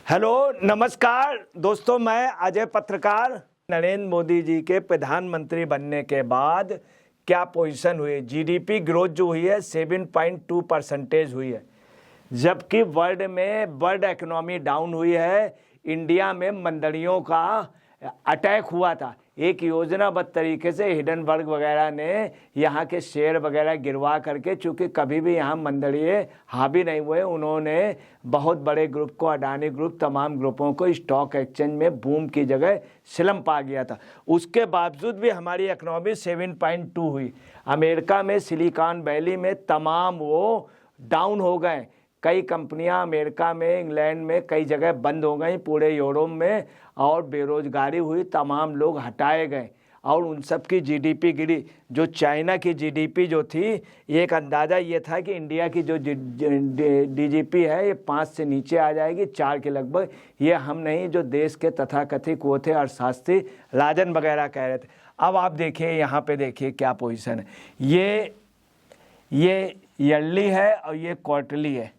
Hello नमस्कार दोस्तों, मैं अजय पत्रकार। नरेंद्र मोदी जी के प्रधानमंत्री बनने के बाद क्या पोजीशन हुई? जीडीपी ग्रोथ जो हुई है 7.2% हुई है, जबकि वर्ल्ड इकोनॉमी डाउन हुई है। इंडिया में मंदड़ियों का अटैक हुआ था। एक योजनाबद्ध तरीके से हिडनबर्ग वगैरह ने यहाँ के शेयर वगैरह गिरवा करके, चूँकि कभी भी यहाँ मंदड़िए हावी नहीं हुए, उन्होंने बहुत बड़े ग्रुप को, अडानी ग्रुप, तमाम ग्रुपों को स्टॉक एक्सचेंज में बूम की जगह स्लम्प आ गया था। उसके बावजूद भी हमारी इकोनॉमी 7.2 हुई। अमेरिका में सिलिकॉन वैली में तमाम वो डाउन हो गए। कई कंपनियां अमेरिका में, इंग्लैंड में कई जगह बंद हो गई, पूरे यूरोप में, और बेरोजगारी हुई, तमाम लोग हटाए गए और उन सब की जीडीपी गिरी। जो चाइना की जीडीपी जो थी, एक अंदाज़ा ये था कि इंडिया की जो डीजीपी है ये 5 से नीचे आ जाएगी, 4 के लगभग। ये हम नहीं, जो देश के तथाकथित वो थे अर्थशास्त्री राजन वगैरह कह रहे थे। अब आप देखिए, यहाँ पे देखिए क्या पोजीशन है। ये ईयरली है और ये क्वार्टरली है।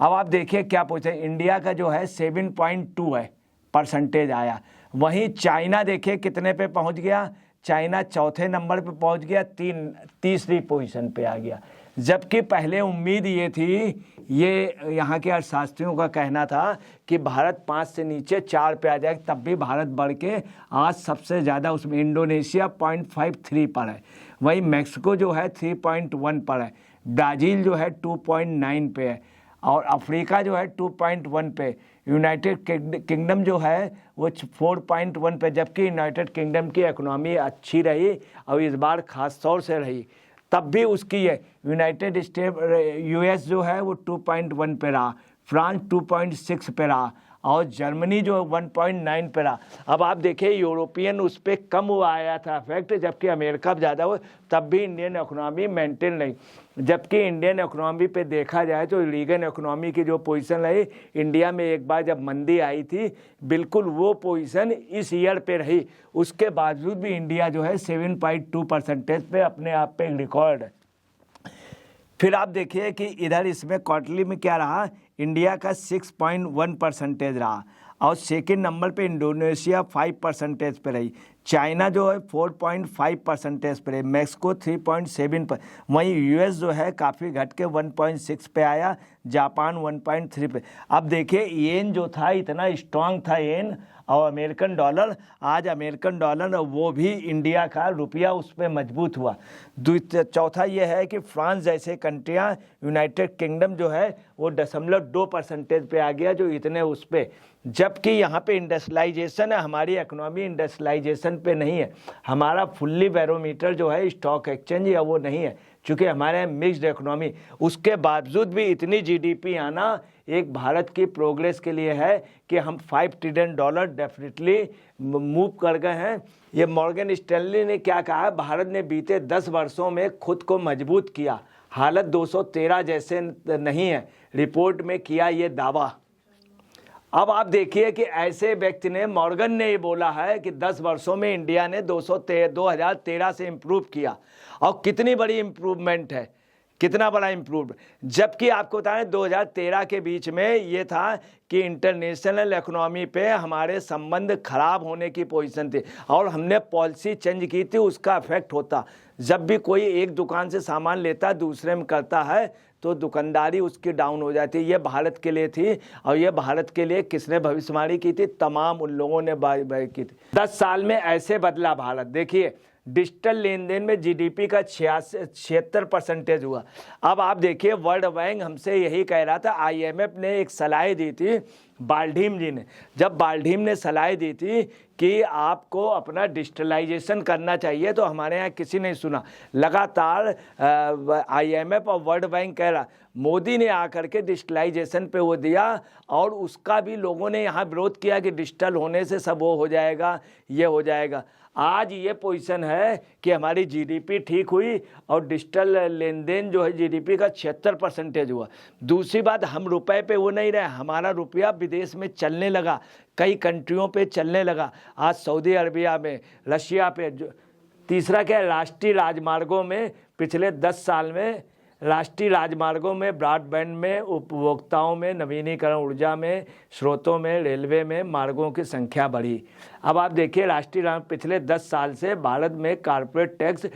अब आप देखिए क्या पूछे, इंडिया का जो है 7.2 है परसेंटेज आया। वहीं चाइना देखिए कितने पे पहुंच गया। चाइना चौथे नंबर पे पहुंच गया, तीसरी पोजीशन पे आ गया। जबकि पहले उम्मीद ये थी, ये यहाँ के अर्थशास्त्रियों का कहना था कि भारत 5 से नीचे 4 पे आ जाए, तब भी भारत बढ़ के आज सबसे ज़्यादा उसमें इंडोनेशिया 0.53 पर है। वहीं मैक्सिको जो है 3.1 पर है। ब्राज़ील जो है 2.9 पे है और अफ्रीका जो है 2.1 पे। यूनाइटेड किंगडम जो है वो 4.1 पे, जबकि यूनाइटेड किंगडम की इकोनॉमी अच्छी रही और इस बार खास तौर से रही, तब भी उसकी है। यूनाइटेड स्टेट यूएस जो है वो 2.1 पे रहा, फ्रांस 2.6 पे रहा और जर्मनी जो 1.9 पे रहा। अब आप देखिए, यूरोपियन उस पर कम हुआ आया था इफेक्ट, जबकि अमेरिका ज़्यादा हुआ, तब भी इंडियन इकोनॉमी मेंटेन नहीं। जबकि इंडियन इकोनॉमी पे देखा जाए तो रीगन इकोनॉमी की जो पोजीशन रही इंडिया में एक बार जब मंदी आई थी, बिल्कुल वो पोजीशन इस ईयर पे रही। उसके बावजूद भी इंडिया जो है 7.2% पे अपने आप पे रिकॉर्ड है। फिर आप देखिए कि इधर इसमें क्वार्टरली में क्या रहा, इंडिया का 6.1% रहा और सेकंड नंबर पे इंडोनेशिया 5% पे रही। चाइना जो है 4.5% पे रही। मैक्सिको 3.7 पर। वहीं यूएस जो है काफ़ी घट के 1.6 पे आया। जापान 1.3 पे। अब देखिए, येन जो था इतना स्ट्रांग था येन और अमेरिकन डॉलर, आज अमेरिकन डॉलर वो भी इंडिया का रुपया उस पर मजबूत हुआ। चौथा ये है कि फ्रांस जैसे कंट्रियाँ, यूनाइटेड किंगडम जो है वो 0.2% पे आ गया, जो इतने उस पर। जबकि यहाँ पे इंडस्ट्रियलाइजेशन है, हमारी इकोनॉमी इंडस्ट्रियलाइजेशन पे नहीं है। हमारा फुल्ली बैरोमीटर जो है स्टॉक एक्सचेंज या वो नहीं है, चूँकि हमारे मिक्स्ड इकोनॉमी। उसके बावजूद भी इतनी जीडीपी आना एक भारत की प्रोग्रेस के लिए है कि हम $5 ट्रिलियन डेफिनेटली मूव कर गए हैं। ये मॉर्गन स्टैनली ने क्या कहा, भारत ने बीते 10 वर्षों में खुद को मजबूत किया, हालत 213 जैसे नहीं है, रिपोर्ट में किया ये दावा। अब आप देखिए कि ऐसे व्यक्ति ने, मॉर्गन ने ये बोला है कि 10 वर्षों में इंडिया ने 2013 से इम्प्रूव किया, और कितनी बड़ी इम्प्रूवमेंट है, कितना बड़ा इम्प्रूव। जबकि आपको बताएं 2013 के बीच में ये था कि इंटरनेशनल इकोनॉमी पे हमारे संबंध खराब होने की पोजीशन थी और हमने पॉलिसी चेंज की थी, उसका इफेक्ट होता। जब भी कोई एक दुकान से सामान लेता दूसरे में करता है तो दुकानदारी उसकी डाउन हो जाती है। ये भारत के लिए थी, और ये भारत के लिए किसने भविष्यवाणी की थी? तमाम उन लोगों ने की थी। 10 साल में ऐसे बदला भारत। देखिए, डिजिटल लेन देन में जीडीपी का 76% हुआ। अब आप देखिए, वर्ल्ड बैंक हमसे यही कह रहा था, आईएमएफ ने एक सलाह दी थी, बाल्डीम जी ने, जब बाल्डीम ने सलाह दी थी कि आपको अपना डिजिटलाइजेशन करना चाहिए, तो हमारे यहाँ किसी ने सुना। लगातार आईएमएफ और वर्ल्ड बैंक कह रहा, मोदी ने आकर के डिजिटलाइजेशन पे वो दिया, और उसका भी लोगों ने यहाँ विरोध किया कि डिजिटल होने से सब वो हो जाएगा, ये हो जाएगा। आज ये पोजीशन है कि हमारी जीडीपी ठीक हुई और डिजिटल लेन देन जो है जीडीपी का 76% हुआ। दूसरी बात, हम रुपए पे वो नहीं रहे, हमारा रुपया विदेश में चलने लगा, कई कंट्रियों पे चलने लगा। आज सऊदी अरबिया में, रशिया पे। तीसरा क्या है, राष्ट्रीय राजमार्गों में पिछले 10 साल में राष्ट्रीय राजमार्गों में, ब्रॉडबैंड में, उपभोक्ताओं में, नवीनीकरण ऊर्जा में, स्रोतों में, रेलवे में मार्गों की संख्या बढ़ी। अब आप देखिए राष्ट्रीय पिछले 10 साल से भारत में कॉर्पोरेट टैक्स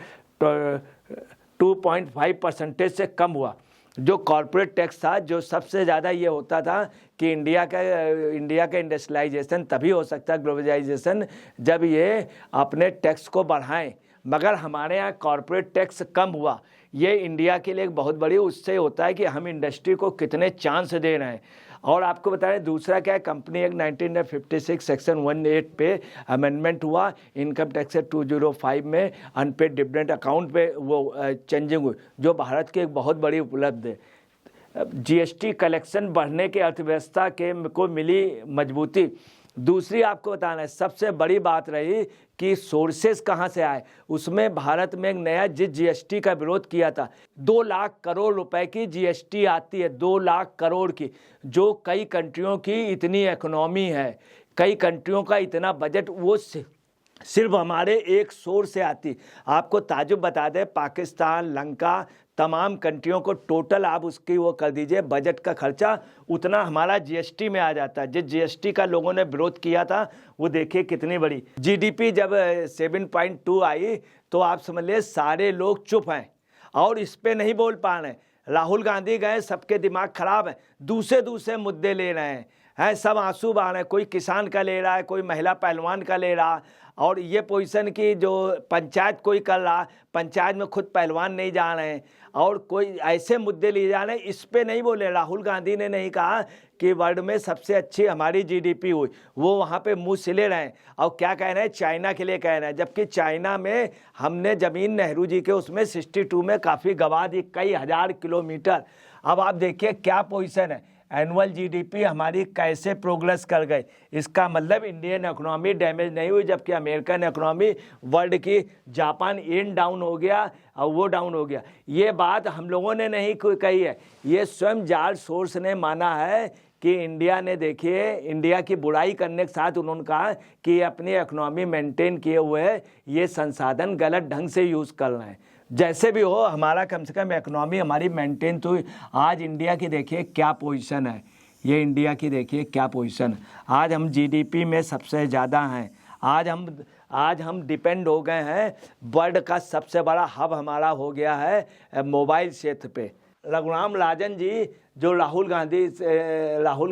2.5% से कम हुआ। जो कॉर्पोरेट टैक्स था, जो सबसे ज़्यादा ये होता था कि इंडिया का इंडस्ट्रियलाइजेशन तभी हो सकता है, ग्लोबलाइजेशन, जब ये अपने टैक्स को बढ़ाएं। मगर हमारे यहाँ कॉर्पोरेट टैक्स कम हुआ। ये इंडिया के लिए एक बहुत बड़ी उससे होता है कि हम इंडस्ट्री को कितने चांस दे रहे हैं। और आपको बता रहे दूसरा क्या है, कंपनी एक्ट 1956 सेक्शन 18 पे अमेंडमेंट हुआ, इनकम टैक्स 205 में अनपेड डिविडेंड अकाउंट पे वो चेंजिंग हुई, जो भारत की एक बहुत बड़ी उपलब्धि है। जीएसटी कलेक्शन बढ़ने के अर्थव्यवस्था को मिली मजबूती। दूसरी आपको बताना है, सबसे बड़ी बात रही कि सोर्सेस कहाँ से आए। उसमें भारत में एक नया जिस जीएसटी का विरोध किया था, 2 लाख करोड़ रुपए की जीएसटी आती है, 2 लाख करोड़ की, जो कई कंट्रियों की इतनी इकोनॉमी है, कई कंट्रियों का इतना बजट, वो सिर्फ हमारे एक सोर्स से आती। आपको ताजुब बता दें, पाकिस्तान, लंका, तमाम कंट्रियों को टोटल आप उसकी वो कर दीजिए, बजट का खर्चा उतना हमारा जीएसटी में आ जाता है। जिस जीएसटी का लोगों ने विरोध किया था, वो देखिए कितनी बड़ी जीडीपी जब 7.2 आई तो आप समझ लिए सारे लोग चुप हैं और इस पे नहीं बोल पा रहे हैं। राहुल गांधी गए, सबके दिमाग खराब है, दूसरे मुद्दे ले रहे हैं, सब आंसू बहा रहे हैं। कोई किसान का ले रहा है, कोई महिला पहलवान का ले रहा, और ये पोजीशन की जो पंचायत कोई कर रहा, पंचायत में खुद पहलवान नहीं जा रहे हैं, और कोई ऐसे मुद्दे लिए जा रहे हैं, इस पे नहीं बोले। राहुल गांधी ने नहीं कहा कि वर्ल्ड में सबसे अच्छी हमारी जीडीपी हुई, वो वहाँ पे मुंह सिले रहे हैं। और क्या कह रहे हैं, चाइना के लिए कह रहे हैं, जबकि चाइना में हमने ज़मीन नेहरू जी के उसमें 62 में काफ़ी गंवा दी, कई हज़ार किलोमीटर। अब आप देखिए क्या पोजीशन है, एनुअल जीडीपी हमारी कैसे प्रोग्रेस कर गई। इसका मतलब इंडियन इकोनॉमी डैमेज नहीं हुई, जबकि अमेरिकन इकोनॉमी, वर्ल्ड की, जापान येन डाउन हो गया और वो डाउन हो गया। ये बात हम लोगों ने नहीं कही है, ये स्वयं जॉर्ज सोरोस ने माना है कि इंडिया ने, देखिए इंडिया की बुराई करने के साथ उन्होंने कहा कि अपनी इकोनॉमी मेंटेन किए हुए ये संसाधन गलत ढंग से यूज़ कर रहे हैं। जैसे भी हो, हमारा कम से कम इकोनॉमी हमारी मेंटेन तो। आज इंडिया की देखिए क्या पोजीशन है, ये इंडिया की देखिए क्या पोजीशन है। आज हम जीडीपी में सबसे ज़्यादा हैं। आज हम डिपेंड हो गए हैं, वर्ल्ड का सबसे बड़ा हब हमारा हो गया है मोबाइल क्षेत्र पे। रघुराम राजन जी, जो राहुल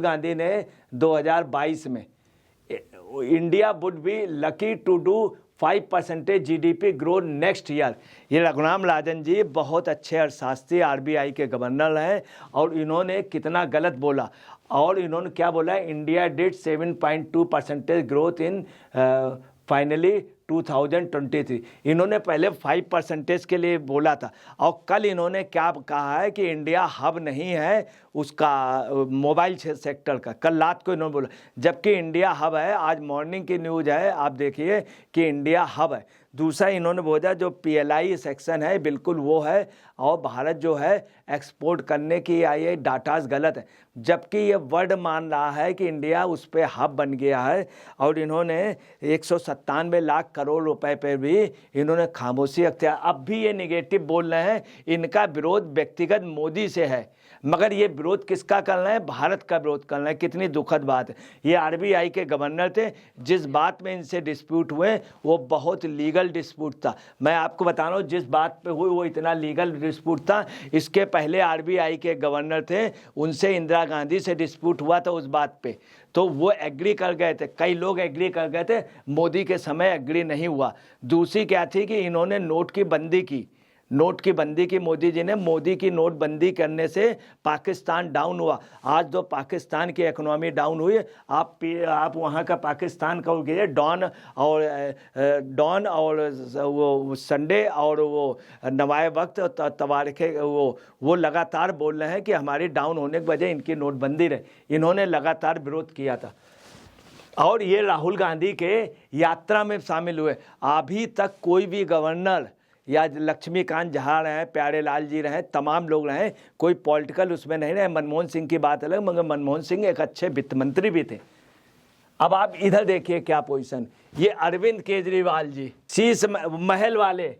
गांधी ने 2022 में, India would be lucky to do 5% GDP growth next year. ये रघुराम राजन जी बहुत अच्छे अर्थशास्त्री, आरबीआई के गवर्नर हैं, और इन्होंने कितना गलत बोला। और इन्होंने क्या बोला, India did 7.2% growth in finally 2023। इन्होंने पहले 5% के लिए बोला था। और कल इन्होंने क्या कहा है कि इंडिया हब नहीं है उसका, मोबाइल सेक्टर का, कल रात को इन्होंने बोला, जबकि इंडिया हब है। आज मॉर्निंग की न्यूज़ है, आप देखिए कि इंडिया हब है। दूसरा इन्होंने बोला जो पीएलआई सेक्शन है बिल्कुल वो है, और भारत जो है एक्सपोर्ट करने की ये डाटाज गलत है, जबकि ये वर्ल्ड मान रहा है कि इंडिया उस पर हब बन गया है। और इन्होंने 197 लाख करोड़ रुपए पे भी इन्होंने खामोशी अख्तियार। अब भी ये निगेटिव बोल रहे हैं, इनका विरोध व्यक्तिगत मोदी से है, मगर ये विरोध किसका कर रहे हैं, भारत का विरोध कर रहे हैं। कितनी दुखद बात है। ये आरबीआई के गवर्नर थे, जिस बात में इनसे डिस्प्यूट हुए वो बहुत लीगल डिस्प्यूट था। मैं आपको बता रहा हूँ, जिस बात पे हुई वो इतना लीगल डिस्प्यूट था। इसके पहले आरबीआई के गवर्नर थे, उनसे इंदिरा गांधी से डिस्प्यूट हुआ था उस बात पे, तो वो एग्री कर गए थे, कई लोग एग्री कर गए थे, मोदी के समय एग्री नहीं हुआ। दूसरी क्या थी कि इन्होंने नोट की बंदी की, मोदी जी ने, मोदी की नोटबंदी करने से पाकिस्तान डाउन हुआ। आज तो पाकिस्तान की इकोनॉमी डाउन हुई। आप वहाँ का पाकिस्तान का गए डॉन और वो संडे और वो नवाए वक्त तवारखे वो लगातार बोल रहे हैं कि हमारी डाउन होने की वजह इनकी नोटबंदी रही। इन्होंने लगातार विरोध किया था, और ये राहुल गांधी के यात्रा में शामिल हुए। अभी तक कोई भी गवर्नर या लक्ष्मीकांत झा रहे, प्यारे लाल जी रहे, तमाम लोग रहे, कोई पॉलिटिकल उसमें नहीं रहे। मनमोहन सिंह की बात अलग, मगर मनमोहन सिंह एक अच्छे वित्त मंत्री भी थे। अब आप इधर देखिए क्या पोजीशन, ये अरविंद केजरीवाल जी, शीश महल वाले,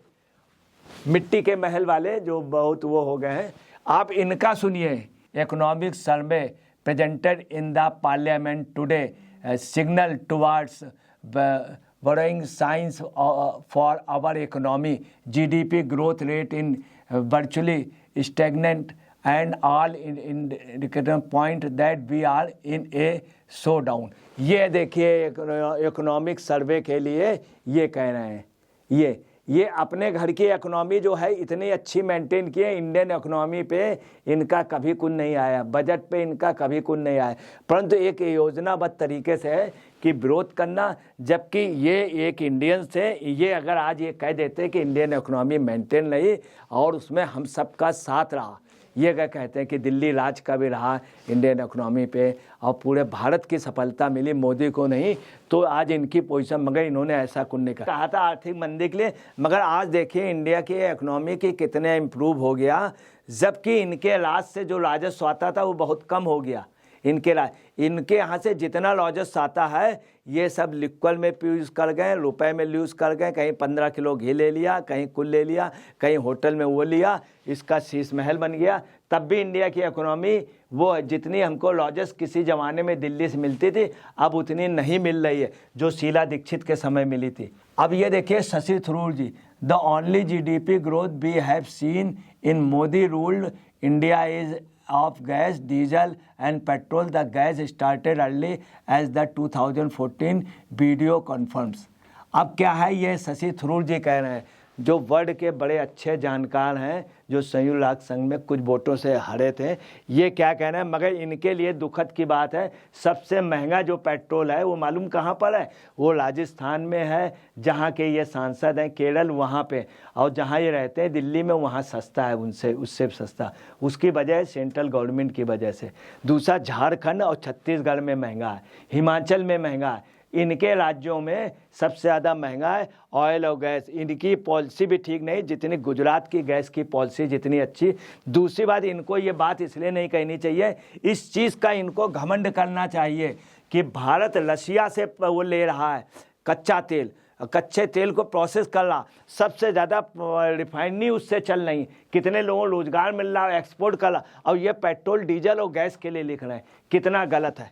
मिट्टी के महल वाले, जो बहुत वो हो गए हैं, आप इनका सुनिए, economic survey presented in the parliament today signal towards worrying signs for our economy. GDP growth rate in virtually stagnant and all indicator point that we are in a slowdown. ये देखिए इकोनॉमिक सर्वे के लिए ये कह रहे हैं, ये अपने घर की इकोनॉमी जो है इतनी अच्छी मेंटेन की है, इंडियन इकोनॉमी पे इनका कभी कुछ नहीं आया, बजट पे इनका कभी कुछ नहीं आया, परंतु एक योजनाबद्ध तरीके से है कि विरोध करना। जबकि ये एक इंडियन से ये अगर आज ये कह देते कि इंडियन इकोनॉमी मेंटेन रही और उसमें हम सबका साथ रहा, ये क्या कहते हैं कि दिल्ली राज का भी रहा इंडियन इकोनॉमी पे और पूरे भारत की सफलता मिली, मोदी को नहीं, तो आज इनकी पोजीशन, मगर इन्होंने ऐसा कुछ नहीं कहा था आर्थिक मंदी के लिए। मगर आज देखिए इंडिया की इकोनॉमी की कितने इम्प्रूव हो गया, जबकि इनके राज से जो राजस्व आता था वो बहुत कम हो गया। इनके यहाँ से जितना राजस्व आता है ये सब लिक्वल में यूज़ कर गए, रुपए में यूज़ कर गए, कहीं 15 किलो घी ले लिया, कहीं कुल ले लिया, कहीं होटल में वो लिया, इसका शीश महल बन गया। तब भी इंडिया की इकोनॉमी वो जितनी हमको राजस्व किसी ज़माने में दिल्ली से मिलती थी अब उतनी नहीं मिल रही है जो शीला दीक्षित के समय मिली थी। अब ये देखिए Shashi Tharoor ji, the only GDP growth we have seen in Modi ruled India is of gas, diesel and petrol. The gas started early as the 2014 video confirms. अब क्या है, ये शशि थरूर जी कह रहे हैं, जो वर्ल्ड के बड़े अच्छे जानकार हैं, जो संयुक्त राष्ट्र संघ में कुछ वोटों से हारे थे, ये क्या कह रहे हैं। मगर इनके लिए दुखद की बात है, सबसे महंगा जो पेट्रोल है वो मालूम कहाँ पर है, वो राजस्थान में है, जहाँ के ये सांसद हैं, केरल वहाँ पे, और जहाँ ये रहते हैं दिल्ली में वहाँ सस्ता है, उससे सस्ता। उसकी वजह है सेंट्रल गवर्नमेंट की वजह से। दूसरा झारखंड और छत्तीसगढ़ में महंगा है, हिमाचल में महंगा है, इनके राज्यों में सबसे ज़्यादा महंगा है ऑयल और गैस। इनकी पॉलिसी भी ठीक नहीं, जितनी गुजरात की गैस की पॉलिसी जितनी अच्छी। दूसरी बात, इनको ये बात इसलिए नहीं कहनी चाहिए, इस चीज़ का इनको घमंड करना चाहिए कि भारत रशिया से वो ले रहा है कच्चा तेल, कच्चे तेल को प्रोसेस कर रहा, सबसे ज़्यादा रिफाइनरी उससे चल रही, कितने लोगों को रोज़गार मिल रहा है, एक्सपोर्ट कर रहा, और ये पेट्रोल डीजल और गैस के लिए लिख रहे हैं, कितना गलत है।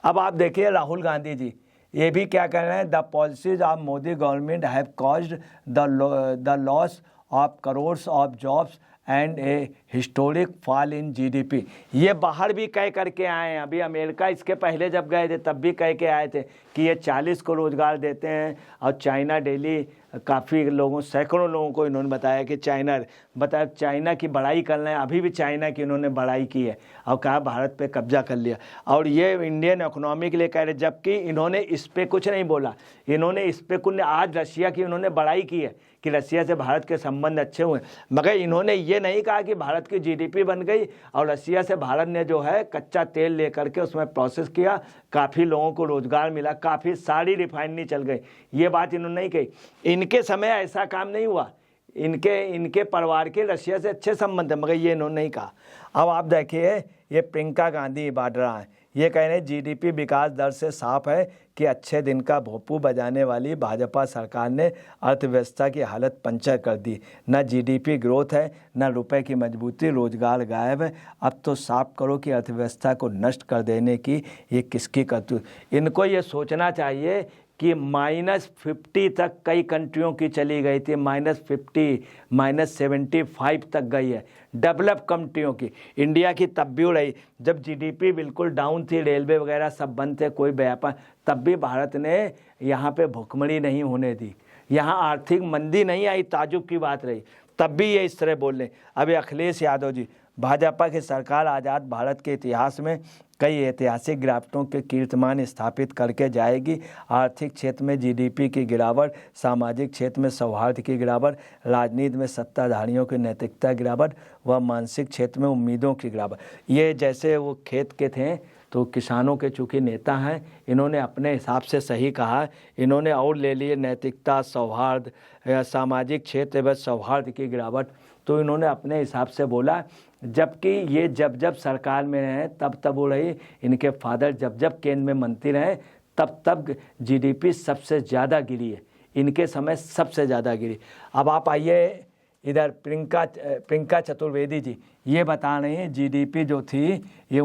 अब आप देखिए राहुल गांधी जी, ये भी क्या कह रहे हैं, the policies of Modi government have caused the loss of crores of jobs and A historic fall in GDP। ये बाहर भी कह करके आए हैं, अभी अमेरिका इसके पहले जब गए थे तब भी कह के आए थे कि ये 40 को रोज़गार देते हैं, और चाइना डेली काफ़ी लोगों, सैकड़ों लोगों को इन्होंने बताया कि चाइना की बड़ाई कर रहे हैं, अभी भी चाइना की इन्होंने बड़ाई की है और कहा भारत पे कब्जा कर लिया, और ये इंडियन इकोनॉमी के लिए कह रहे, जबकि इन्होंने इस पर कुछ नहीं बोला। इन्होंने इस पर कुछ, आज रशिया की इन्होंने बड़ाई की है कि रशिया से भारत के संबंध अच्छे हुए, मगर इन्होंने ये नहीं कहा कि भारत की GDP बन गई और रशिया से भारत ने जो है कच्चा तेल लेकर के उसमें प्रोसेस किया, काफ़ी लोगों को रोज़गार मिला, काफ़ी सारी रिफाइनरी चल गई। ये बात इन्होंने नहीं कही। इनके समय ऐसा काम नहीं हुआ, इनके परिवार के रशिया से अच्छे संबंध है, मगर ये इन्होंने नहीं कहा। अब आप देखिए ये प्रियंका गांधी वाड्रा है, ये कह रहे हैं GDP विकास दर से साफ है कि अच्छे दिन का भोंपू बजाने वाली भाजपा सरकार ने अर्थव्यवस्था की हालत पंचर कर दी। न GDP ग्रोथ है, न रुपए की मजबूती, रोजगार गायब है। अब तो साफ करो कि अर्थव्यवस्था को नष्ट कर देने की ये किसकी करतूत। इनको ये सोचना चाहिए कि -50 तक कई कंट्रियों की चली गई थी, -50, -75 तक गई है डेवलप कंट्रियों की। इंडिया की तब भी रही, जब GDP बिल्कुल डाउन थी, रेलवे वगैरह सब बंद थे, कोई व्यापार, तब भी भारत ने यहाँ पे भुखमरी नहीं होने दी, यहाँ आर्थिक मंदी नहीं आई, ताजुब की बात रही, तब भी ये इस तरह बोल रहे। अभी अखिलेश यादव जी, भाजपा की सरकार आज़ाद भारत के इतिहास में कई ऐतिहासिक गिरावटों के कीर्तिमान स्थापित करके जाएगी। आर्थिक क्षेत्र में GDP की गिरावट, सामाजिक क्षेत्र में सौहार्द की गिरावट, राजनीति में सत्ताधारियों की नैतिकता गिरावट व मानसिक क्षेत्र में उम्मीदों की गिरावट। ये जैसे वो खेत के थे तो किसानों के चूँकि नेता हैं, इन्होंने अपने हिसाब से सही कहा, इन्होंने और ले लिए नैतिकता, सौहार्द, सामाजिक क्षेत्र व सौहार्द की गिरावट, तो इन्होंने अपने हिसाब से बोला। जबकि ये जब सरकार में रहे तब वो रही, इनके फादर जब केंद्र में मंत्री रहे तब GDP सबसे ज़्यादा गिरी है, इनके समय सबसे ज़्यादा गिरी। अब आप आइए इधर प्रियंका चतुर्वेदी जी ये बता रही हैं जीडीपी जो थी ये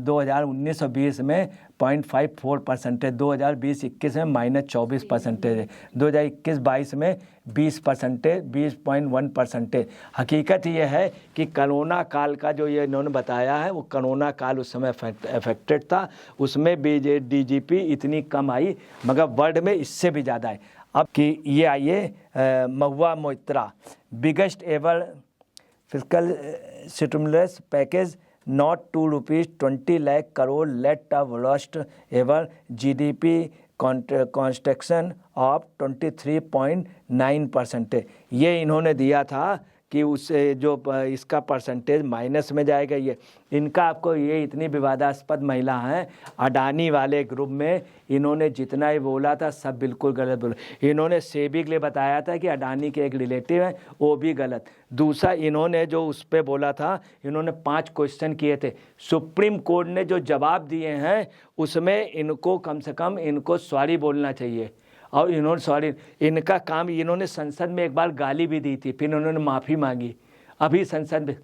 2019-20 में 0.54%, 2020-21 में -24% है, 2021-22 में 20.1%। हकीकत ये है कि कोरोना काल का जो ये इन्होंने बताया है वो कोरोना काल उस समय अफेक्टेड था, उसमें डीजीपी इतनी कम आई, मगर वर्ल्ड में इससे भी ज़्यादा है। अब कि ये आइए Mahua Moitra, biggest ever fiscal stimulus package not ₹20 lakh crore let a worst ever GDP construction of 23.9%। ये इन्होंने दिया था कि उससे जो इसका परसेंटेज माइनस में जाएगा। ये इनका आपको ये इतनी विवादास्पद महिला हैं, अडानी वाले ग्रुप में इन्होंने जितना ही बोला था सब बिल्कुल गलत बोला। इन्होंने सेबी के लिए बताया था कि अडानी के एक रिलेटिव हैं, वो भी गलत। दूसरा इन्होंने जो उस पर बोला था, इन्होंने 5 क्वेश्चन किए थे, सुप्रीम कोर्ट ने जो जवाब दिए हैं उसमें इनको कम से कम इनको सॉरी बोलना चाहिए। और इन्होंने सॉरी, इनका काम, इन्होंने संसद में एक बार गाली भी दी थी, फिर इन्होंने माफ़ी मांगी, अभी संसद में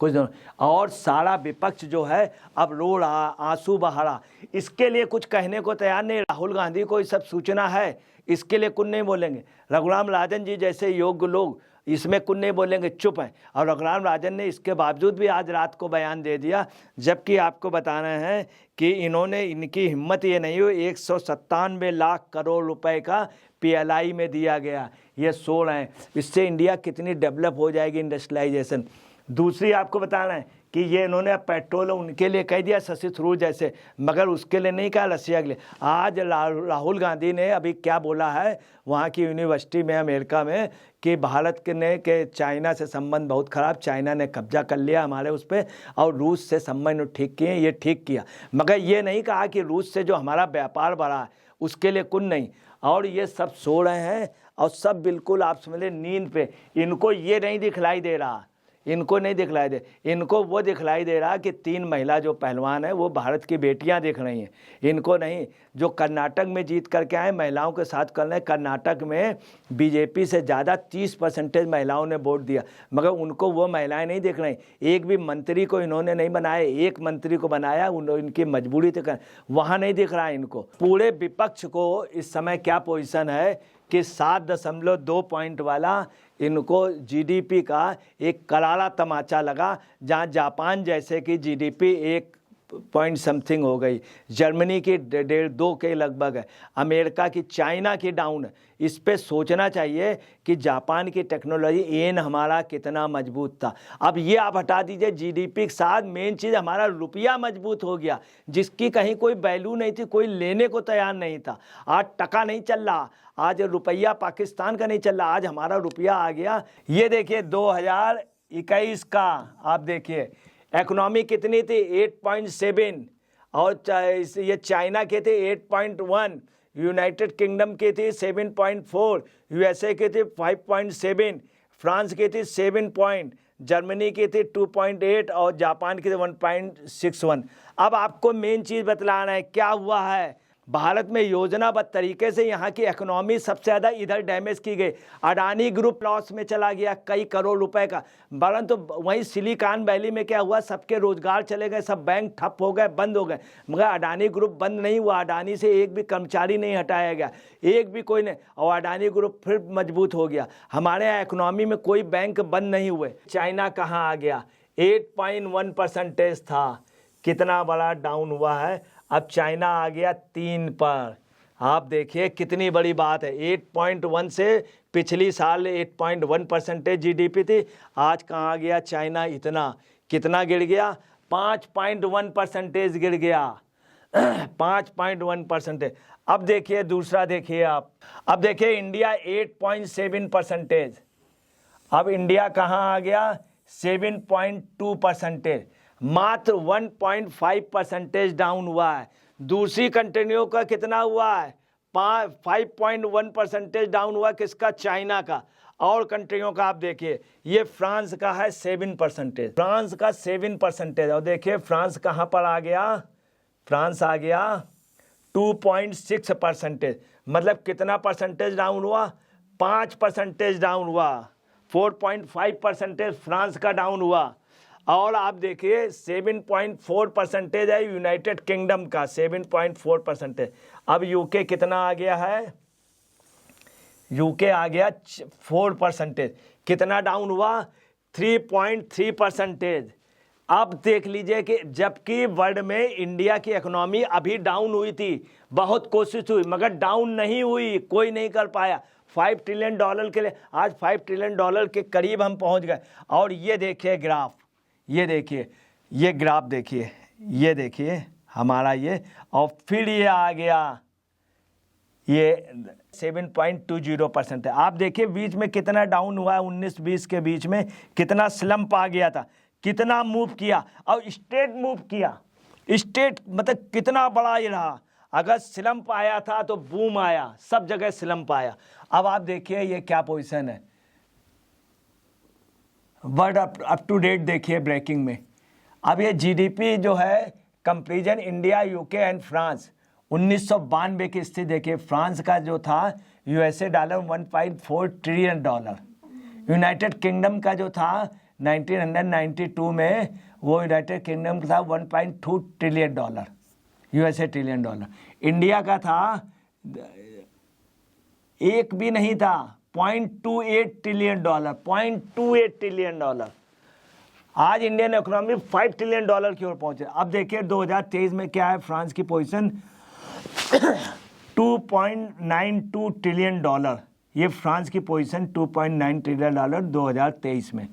कुछ दिनों, और सारा विपक्ष जो है अब रो रहा, आंसू बहा रहा, इसके लिए कुछ कहने को तैयार नहीं। राहुल गांधी को ये सब सूचना है, इसके लिए कुछ नहीं बोलेंगे। रघुराम राजन जी जैसे योग्य लोग इसमें कुछ नहीं बोलेंगे, चुप हैं। और रघुराम राजन ने इसके बावजूद भी आज रात को बयान दे दिया, जबकि आपको बताना है कि इन्होंने, इनकी हिम्मत ये नहीं हुई, 197 लाख करोड़ रुपए का पीएलआई में दिया गया, ये सो रहे हैं। इससे इंडिया कितनी डेवलप हो जाएगी, इंडस्ट्रियलाइजेशन। दूसरी आपको बताना है कि ये इन्होंने पेट्रोल उनके लिए कह दिया शशि थरूर जैसे, मगर उसके लिए नहीं कहा, रसिया के लिए। आज राहुल गांधी ने अभी क्या बोला है वहाँ की यूनिवर्सिटी में अमेरिका में कि भारत के चाइना से संबंध बहुत ख़राब, चाइना ने कब्जा कर लिया हमारे उस पर, और रूस से संबंध ठीक किए, ये ठीक किया। मगर ये नहीं कहा कि रूस से जो हमारा व्यापार बढ़ा है उसके लिए कुछ नहीं। और ये सब सो रहे हैं और सब बिल्कुल आप समझ लें नींद पे। इनको ये नहीं दिखलाई दे रहा, इनको नहीं दिखलाई दे, इनको वो दिखलाई दे रहा कि 3 महिला जो पहलवान है वो भारत की बेटियां दिख रही हैं, इनको नहीं। जो कर्नाटक में जीत करके आए महिलाओं के साथ कर रहे हैं, कर्नाटक में बीजेपी से ज़्यादा 30% महिलाओं ने वोट दिया, मगर उनको वो महिलाएं नहीं दिख रही। एक भी मंत्री को इन्होंने नहीं बनाया, एक मंत्री को बनाया, इनकी मजबूरी तो कर, वहाँ नहीं दिख रहा है इनको। पूरे विपक्ष को इस समय क्या पोजीशन है कि 7.2 पॉइंट वाला इनको जीडीपी का एक करारा तमाचा लगा, जहां जापान जैसे कि जीडीपी 1 पॉइंट समथिंग हो गई, जर्मनी की 1.5-2 के लगभग है, अमेरिका की, चाइना की डाउन है। इस पे सोचना चाहिए कि जापान की टेक्नोलॉजी एन हमारा कितना मजबूत था। अब ये आप हटा दीजिए, जीडीपी के साथ मेन चीज़ हमारा रुपया मजबूत हो गया, जिसकी कहीं कोई वैल्यू नहीं थी, कोई लेने को तैयार नहीं था। आज टका नहीं चल रहा, आज रुपया पाकिस्तान का नहीं चल रहा, आज हमारा रुपया आ गया। ये देखिए 2021 का आप देखिए इकोनॉमी कितनी थी, 8.7, और ये चाइना के थे 8.1, यूनाइटेड किंगडम की थी 7.4, यूएसए की थी 5.7, फ्रांस की थी 7 जर्मनी की थी 2.8 और जापान की थी 1.61। अब आपको मेन चीज़ बतलाना है क्या हुआ है। भारत में योजनाबद्ध तरीके से यहाँ की इकोनॉमी सबसे ज़्यादा इधर डैमेज की गई। अडानी ग्रुप लॉस में चला गया कई करोड़ रुपए का, परंतु वहीं सिलिकॉन वैली में क्या हुआ, सबके रोजगार चले गए, सब बैंक ठप हो गए, बंद हो गए। मगर अडानी ग्रुप बंद नहीं हुआ, अडानी से एक भी कर्मचारी नहीं हटाया गया, एक भी कोई नहीं, और अडानी ग्रुप फिर मजबूत हो गया। हमारे यहाँ इकोनॉमी में कोई बैंक बंद नहीं हुए। चाइना कहाँ आ गया, 8.1% था, कितना बड़ा डाउन हुआ है। अब चाइना आ गया 3 पर। आप देखिए कितनी बड़ी बात है, 8.1 से पिछली साल 8.1% जीडीपी थी, आज कहाँ गया चाइना, इतना कितना गिर गया, 5.1% गिर गया, 5.1%। अब देखिए दूसरा देखिए आप, अब देखिए इंडिया 8.7%, अब इंडिया कहाँ आ गया 7.2%, मात्र 1.5% डाउन हुआ है। दूसरी कंट्रियों का कितना हुआ है, 5.1% डाउन हुआ, किसका, चाइना का। और कंट्रियों का आप देखिए, ये फ्रांस का है 7%, फ्रांस का 7%। और देखिए फ्रांस कहाँ पर आ गया, फ्रांस आ गया 2.6%, मतलब कितना परसेंटेज डाउन हुआ, 5% डाउन हुआ 4.5% फ्रांस का डाउन हुआ। और आप देखिए 7.4% है यूनाइटेड किंगडम का, 7.4%। अब यूके कितना आ गया है, यूके आ गया 4%। कितना डाउन हुआ, 3.3%। अब देख लीजिए कि जबकि वर्ल्ड में इंडिया की इकोनॉमी अभी डाउन हुई थी, बहुत कोशिश हुई मगर डाउन नहीं हुई, कोई नहीं कर पाया। $5 ट्रिलियन के लिए आज $5 ट्रिलियन के करीब हम पहुंच गए। और ये देखिए ग्राफ, ये देखिए, ये ग्राफ देखिए, ये देखिए हमारा ये, और फिर ये आ गया, ये 7.20% है। आप देखिए बीच में कितना डाउन हुआ है, 19-20 के बीच में कितना स्लम्प आ गया था, कितना मूव किया और स्ट्रेट मूव किया। स्ट्रेट मतलब कितना बड़ा ये रहा। अगर स्लम्प आया था तो बूम आया, सब जगह स्लम्प आया। अब आप देखिए ये क्या पोजीशन है, वर्ल्ड अप टू डेट देखिए ब्रेकिंग में। अब ये जीडीपी जो है comparison India, UK and France, 1992 की स्थिति देखिए। फ्रांस का जो था USA dollar $1.4 trillion, United kingdom का जो था 1992 में वो यूनाइटेड किंगडम का था $1.2 trillion, USA trillion dollar. India का था एक भी नहीं था, $0.28 ट्रिलियन, $0.28 ट्रिलियन। आज इंडियन इकोनॉमी $5 ट्रिलियन की ओर पहुंचे। अब देखिए 2023 में क्या है फ्रांस की पोजीशन, $2.92 ट्रिलियन। ये फ्रांस की पोजीशन 2.9 ट्रिलियन 2023 में।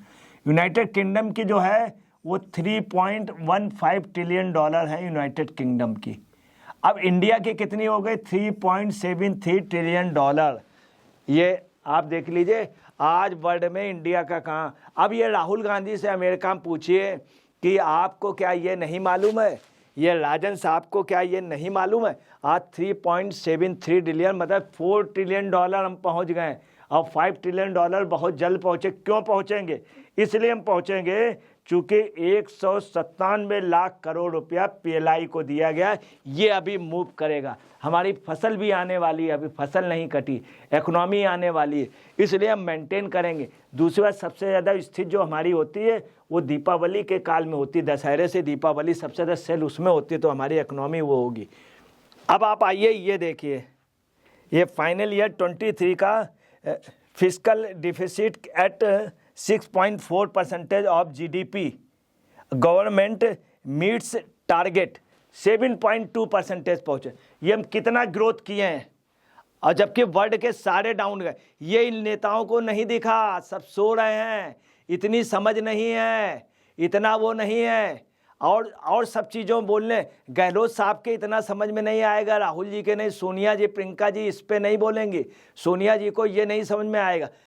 यूनाइटेड किंगडम की जो है वो $3.15 ट्रिलियन है यूनाइटेड किंगडम की। अब इंडिया की कितनी हो गई, $3.73 ट्रिलियन। ये आप देख लीजिए आज वर्ल्ड में इंडिया का कहाँ। अब ये राहुल गांधी से अमेरिका में पूछिए कि आपको क्या ये नहीं मालूम है, ये राजन साहब को क्या ये नहीं मालूम है, आज 3.73 ट्रिलियन मतलब $4 ट्रिलियन हम पहुंच गए। और $5 ट्रिलियन बहुत जल्द पहुंचे। क्यों पहुंचेंगे, इसलिए हम पहुंचेंगे चूँकि 197 लाख करोड़ रुपया पीएलआई को दिया गया। ये अभी मूव करेगा, हमारी फसल भी आने वाली है, अभी फसल नहीं कटी, इकोनॉमी आने वाली है, इसलिए हम मेंटेन करेंगे। दूसरी बात, सबसे ज़्यादा स्थिति जो हमारी होती है वो दीपावली के काल में होती है, दशहरे से दीपावली सबसे ज़्यादा सेल उसमें होती है, तो हमारी इकोनॉमी वो होगी। अब आप आइए ये देखिए, ये फाइनल ईयर 23 का fiscal deficit at 6.4% of GDP, government meets target 7.2% पहुँचे। ये हम कितना ग्रोथ किए हैं, और जबकि वर्ल्ड के सारे डाउन गए। ये इन नेताओं को नहीं दिखा, सब सो रहे हैं, इतनी समझ नहीं है, इतना वो नहीं है, और सब चीज़ों बोलने। गहलोत साहब के इतना समझ में नहीं आएगा, राहुल जी के नहीं, सोनिया जी, प्रियंका जी इस पे नहीं बोलेंगी, सोनिया जी को ये नहीं समझ में आएगा।